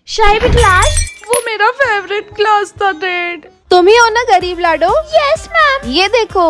शाही भी क्लास? वो मेरा फेवरेट क्लास था डैड। तुम ही हो ना गरीब लाडो? Yes ma'am. ये देखो।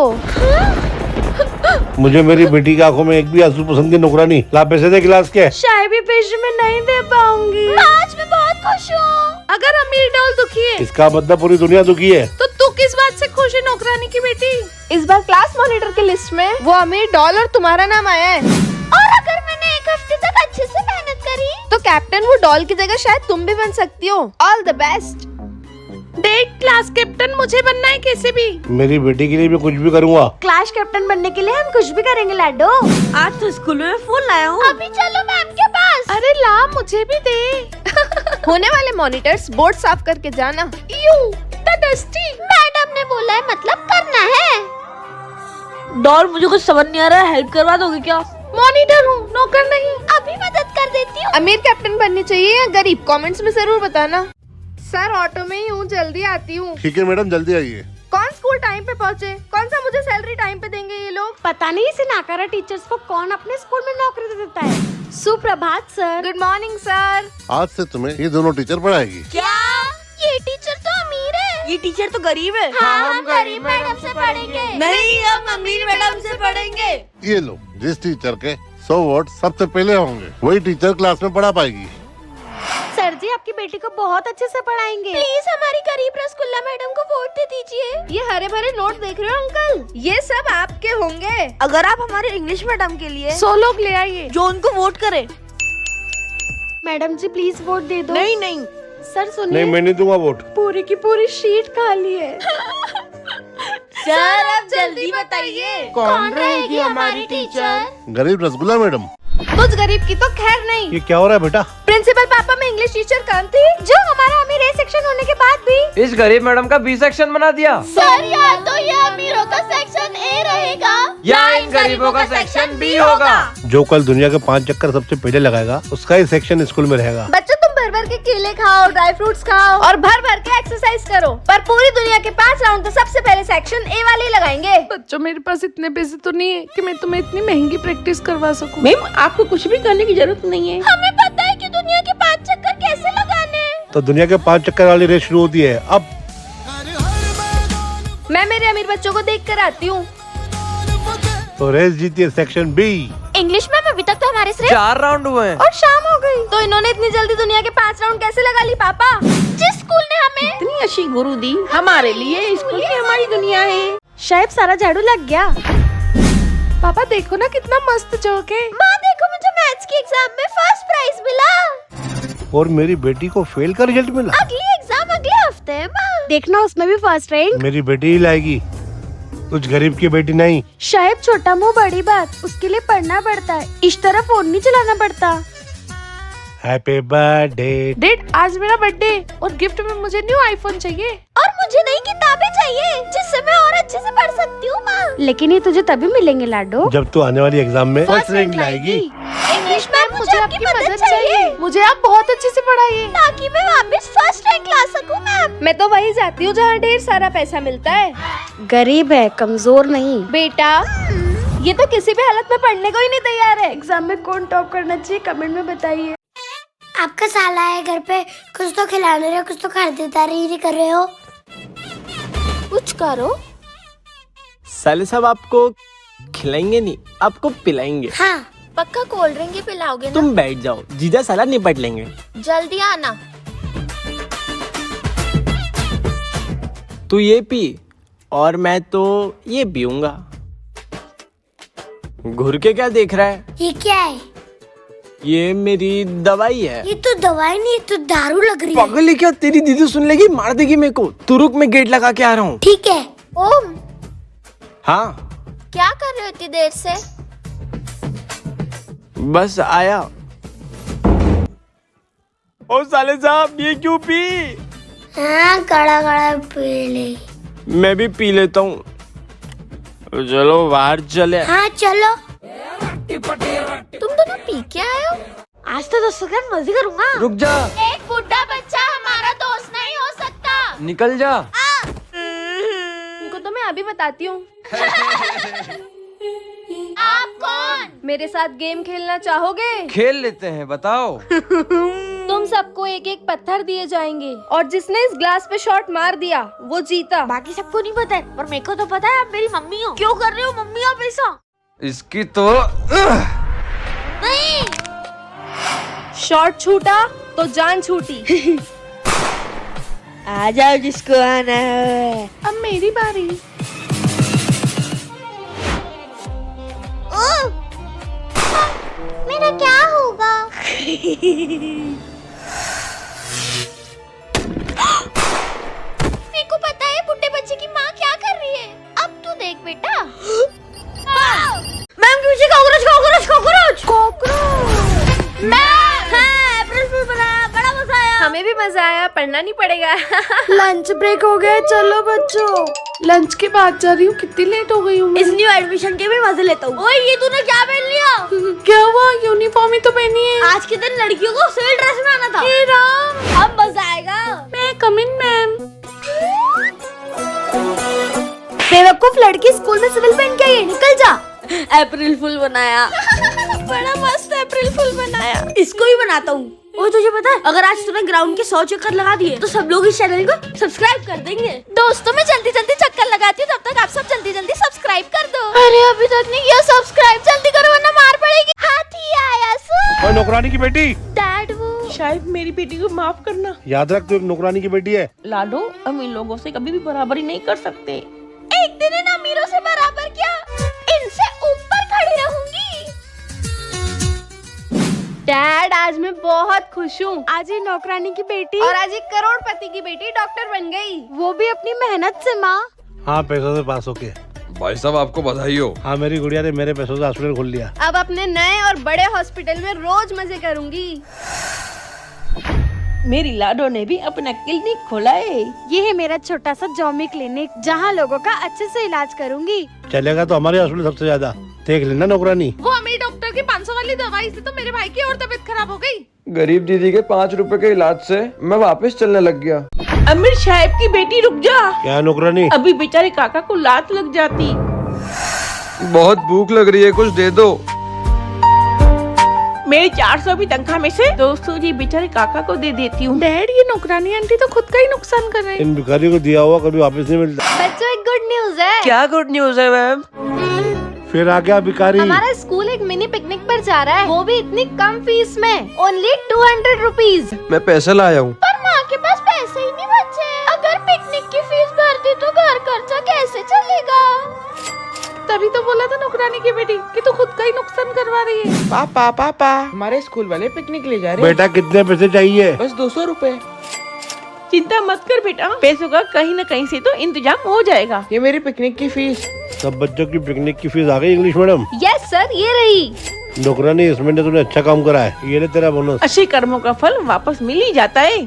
मुझे मेरी बेटी की आंखों में एक भी आंसू पसंद की नौकरानी ला पैसे दे क्लास के। शाही भी पैसे में नहीं दे पाऊंगी। आज मैं बहुत खुश हूँ। अगर अमीर डॉल दुखी है इसका मतलब पूरी दुनिया दुखी है। तो तू किस बात से खुश है नौकरानी की बेटी? इस बार क्लास मॉनिटर की लिस्ट में वो अमीर डॉल और तुम्हारा नाम आया है। और अगर मैंने एक हफ्ते तक अच्छे से मेहनत करी तो कैप्टन वो डॉल की जगह शायद तुम भी बन सकती हो। All the best. Dad class captain मुझे बनना है कैसे भी। मेरी बेटी के लिए मैं कुछ भी करूँगा। क्लास कैप्टन बनने के लिए हम कुछ भी करेंगे लाडो। आज तो स्कूल में फूल लाया हूँ। अभी चलो मैम के पास। अरे ला मुझे भी दे। होने वाले मॉनिटर्स बोर्ड साफ करके जाना। यू इतना डस्टी। मैडम ने बोला है मतलब करना है। डॉल मुझे कुछ समझ नहीं आ रहा है, हेल्प करवा दोगे क्या? मॉनिटर हूँ, नौकर नहीं। अभी मदद कर देती हूँ। अमीर कैप्टन बननी चाहिए या गरीब? कमेंट्स में जरूर बताना। सर ऑटो में ही हूँ, जल्दी आती हूँ। ठीक है मैडम, जल्दी आइए। कौन स्कूल टाइम पे पहुँचे? कौन सा मुझे सैलरी टाइम पे देंगे ये लोग? पता नहीं इसे नाकारा टीचर्स को कौन अपने स्कूल में नौकरी दे देता है। सुप्रभात सर। Good morning sir. आज से तुम्हें ये दोनों टीचर पढ़ाएगी। क्या? ये टीचर तो अमीर है। ये टीचर तो गरीब है। हाँ, हम गरीब मैडम से पढ़ेंगे। नहीं, हम अमीर मैडम से पढ़ेंगे। ये लो, जिस टीचर के 100 वोट सबसे पहले होंगे वही टीचर क्लास में पढ़ा पाएगी। सर जी आपकी बेटी को बहुत अच्छे से पढ़ाएंगे। प्लीज हमारी गरीब रसगुल्ला मैडम को वोट दे दीजिए। ये हरे भरे नोट देख रहे हो अंकल? ये सब आपके होंगे। अगर आप हमारे इंग्लिश मैडम के लिए 100 लोग ले आइए जो उनको वोट करे। मैडम जी प्लीज वोट दे दो। नहीं नहीं सर सुनिए। नहीं, मैं नहीं दूंगा वोट। पूरी की पूरी शीट खाली है। सर आप जल्दी बताइए कौन रहेगी हमारी टीचर? गरीब रसगुल्ला मैडम। कुछ गरीब की तो खैर नहीं। ये क्या हो रहा है बेटा? प्रिंसिपल पापा में इंग्लिश टीचर कौन थी जो हमारा अमीर ए सेक्शन होने के बाद भी इस गरीब मैडम का बी सेक्शन बना दिया। सर या तो ये अमीरों का सेक्शन ए रहेगा या इन गरीबों का सेक्शन बी होगा। जो कल दुनिया के 5 चक्कर सबसे पहले लगाएगा उसका ही सेक्शन स्कूल में रहेगा। बच्चों तुम भर भर के केले खाओ, ड्राई फ्रूट्स खाओ और भर भर के एक्सरसाइज करो, पर पूरी दुनिया के 5 राउंड तो सबसे पहले सेक्शन ए वाले ही लगाएंगे। बच्चों मेरे पास इतने पैसे तो नहीं है कि मैं तुम्हें इतनी महंगी प्रैक्टिस करवा सकूं। मैम आपको कुछ भी करने की जरूरत नहीं है। हमें पता है कि दुनिया के 5 चक्कर कैसे लगाने हैं। तो दुनिया के 5 चक्कर वाली रेस शुरू होती है अब। मैं मेरे अमीर बच्चों को देख कर आती हूँ। तो रेस जीती है सेक्शन बी। इंग्लिश मैम अभी तक तो हमारे सिर्फ 4 राउंड हुए हैं। और शाम हो गई, तो इन्होंने इतनी जल्दी दुनिया के 5 राउंड कैसे लगा ली पापा? जिस स्कूल ने हमें इतनी अच्छी गुरु दी हमारे लिए, स्कूल की हमारी दुनिया है। शायद सारा झाड़ू लग गया। पापा देखो ना कितना मस्त जोक है। माँ देखो मुझे मैथ्स की एग्जाम में फर्स्ट प्राइज मिला और मेरी बेटी को फेल का रिजल्ट मिला। अगली एग्जाम अगले हफ्ते है माँ। देखना उसमें भी फर्स्ट रैंक। मेरी बेटी ही लाएगी, कुछ गरीब की बेटी नहीं। शायद छोटा मुंह बड़ी बात, उसके लिए पढ़ना पड़ता है, इस तरह फोन नहीं चलाना पड़ता। Happy birthday. डैड आज मेरा बर्थडे और गिफ्ट में मुझे न्यू आईफोन चाहिए। और मुझे नई किताबें चाहिए जिससे मैं और अच्छे से पढ़ सकती हूँ माँ। लेकिन ये तुझे तभी मिलेंगे लाडो जब तू आने वाली एग्जाम में फर्स्ट रैंक लाएगी। इंग्लिश मैम मुझे आपकी मदद चाहिए मुझे आप बहुत अच्छे से पढ़ाइए ताकि मैं वापस फर्स्ट रैंक ला सकूं मैम। मैं तो वही जाती हूँ जहाँ ढेर सारा पैसा मिलता है। गरीब है, कमजोर नहीं। बेटा ये तो किसी भी हालत में पढ़ने को ही नहीं तैयार है। एग्जाम में कौन टॉप करना चाहिए कमेंट में बताइए। आपका साला है घर पे, कुछ तो खिलाने रहे हो, कुछ तो खरीदारी कर रहे हो। कुछ करो। साले साहब आपको खिलाएंगे नहीं, आपको पिलाएंगे। हाँ पक्का कोल्ड ड्रिंक ही पिलाओगे ना? तुम बैठ जाओ, जीजा साला निपट लेंगे। जल्दी आना। तू ये पी और मैं तो ये पीऊंगा। घुर के क्या देख रहा है? ये क्या है? ये मेरी दवाई है। ये तो दवाई नहीं, ये तो दारू लग रही है। पागल है क्या? तेरी दीदी सुन लेगी, मार देगी मेरे को। तू रुक, मैं गेट लगा के आ रहा हूँ। ठीक है। ओम हाँ क्या कर रहे हो इतनी देर से? बस आया। ओ साले साहब ये क्यों पी? हाँ कड़ा कड़ा पी ले। मैं भी पी लेता हूँ। चलो बाहर चले। हाँ चलो। तुम दोनों पी के आए हो? आज तो दोस्तों के साथ मजे करूंगा। रुक जा। एक बुढ़ा बच्चा हमारा दोस्त नहीं हो सकता। निकल जा। उनको तो मैं अभी बताती हूँ। आप कौन? मेरे साथ गेम खेलना चाहोगे? खेल लेते हैं, बताओ। तुम सबको एक एक पत्थर दिए जाएंगे और जिसने इस ग्लास पे शॉट मार दिया वो जीता। बाकी सबको नहीं पता है, पर मेरे को तो पता है। आप मेरी मम्मी हो। क्यों कर रहे हो मम्मी आप ऐसा? इसकी तो नहीं। शॉट छूटा तो जान छूटी। आ जाओ जिसको आना है। अब मेरी बारी। मेरा क्या होगा? मेरे को पता है बुड्ढे बच्चे की माँ क्या कर रही है। अब तू देख बेटा। मैम पीछे cockroach cockroach cockroach cockroach. Ma'am April fool बनाया, बड़ा मजा आया। हमें भी मजा आया, पढ़ना नहीं पड़ेगा। लंच ब्रेक हो गया, चलो बच्चों। लंच के बाद जा रही हूँ, कितनी लेट हो गई हूँ मैं। इस न्यू एडमिशन के भी मजे लेता हूँ। ओए ये तूने क्या पहन लिया? क्या हुआ? यूनिफॉर्म ही तो पहनी है। आज के दिन लड़कियों को सिविल ड्रेस में आना था। हे राम, अब मजा आएगा। मैं कम इन मैम। बेवकूफ लड़की स्कूल में सिविल पहन के आई है, निकल जा। अप्रैल फूल बनाया। बड़ा मस्त अप्रैल फूल बनाया। इसको ही बनाता हूँ। ओए तुझे पता है अगर आज तूने ग्राउंड के 100 चक्कर लगा दिए तो सब लोग इस चैनल को सब्सक्राइब कर देंगे। दोस्तों मैं जल्दी जल्दी चक्कर लगाती हूँ, तब तक आप सब जल्दी जल्दी सब्सक्राइब कर दो। अरे अभी तक नहीं किया सब्सक्राइब, जल्दी करो वरना मार पड़ेगी। हाथी आया सो। और नौकरानी की बेटी, डैड वो शायद मेरी बेटी को माफ करना। याद रख तू एक नौकरानी की बेटी है। लाडो, हम इन लोगों से कभी भी बराबरी नहीं कर सकते। एक दिन इन अमीरों से बराबर क्या, इनसे ऊपर खड़ी रहूंगी। डैड आज मैं बहुत खुश हूँ। आज ये नौकरानी की बेटी और आज एक करोड़पति की बेटी डॉक्टर बन गई, वो भी अपनी मेहनत से। माँ हाँ, पैसों से पास होके। भाई साहब आपको बधाई हो। हाँ, मेरी गुड़िया ने मेरे पैसों से हॉस्पिटल खोल लिया। अब अपने नए और बड़े हॉस्पिटल में रोज मजे करूंगी। मेरी लाडो ने भी अपना क्लिनिक खोला है। ये है मेरा छोटा सा जॉमी क्लिनिक, जहाँ लोगों का अच्छे से इलाज करूंगी। चलेगा तो हमारे हॉस्पिटल सबसे ज्यादा। देख लेना नौकरानी। वो अमीर डॉक्टर की 500 वाली दवाई से तो मेरे भाई की और तबीयत खराब हो गई। गरीब दीदी के 5 रुपए के इलाज से मैं वापस चलने लग गया। अमीर साहब की बेटी रुक जा। क्या नौकरानी? अभी बेचारे काका को लात लग जाती। बहुत भूख लग रही है, कुछ दे दो। मेरी 400 भी तनख्वाह में से 200 जी बेचारे काका को दे देती हूँ। डैड, ये नौकरानी आंटी तो खुद का ही नुकसान कर रहे हैं। इन भिखारी को दिया हुआ कभी वापस नहीं मिलता। बच्चों एक गुड न्यूज है। क्या गुड न्यूज है मैम? फिर आ गया भिखारी। हमारा स्कूल एक मिनी पिकनिक पर जा रहा है, वो भी इतनी कम फीस में, ओनली 200 रुपीज। मैं पैसे लाया हूँ। पर माँ के पास पैसे ही नहीं बचे। अगर पिकनिक की फीस भर दी तो घर खर्चा कैसे चलेगा? तभी तो बोला था नौकरानी की बेटी कि तू खुद का ही नुकसान करवा रही है। पापा पापा, हमारे स्कूल वाले पिकनिक ले जा रहे हैं। बेटा कितने पैसे चाहिए? बस 200 रुपए। चिंता मत कर बेटा, पैसों का कहीं न कहीं से तो इंतजाम हो जाएगा। ये मेरी पिकनिक की फीस। सब बच्चों की पिकनिक की फीस आ गई इंग्लिश मैडम। यस सर, ये रही। नौकरानी, इस महीने तूने अच्छा काम करा है, ये ले तेरा बोनस। अच्छे कर्मों का फल वापस मिल ही जाता है।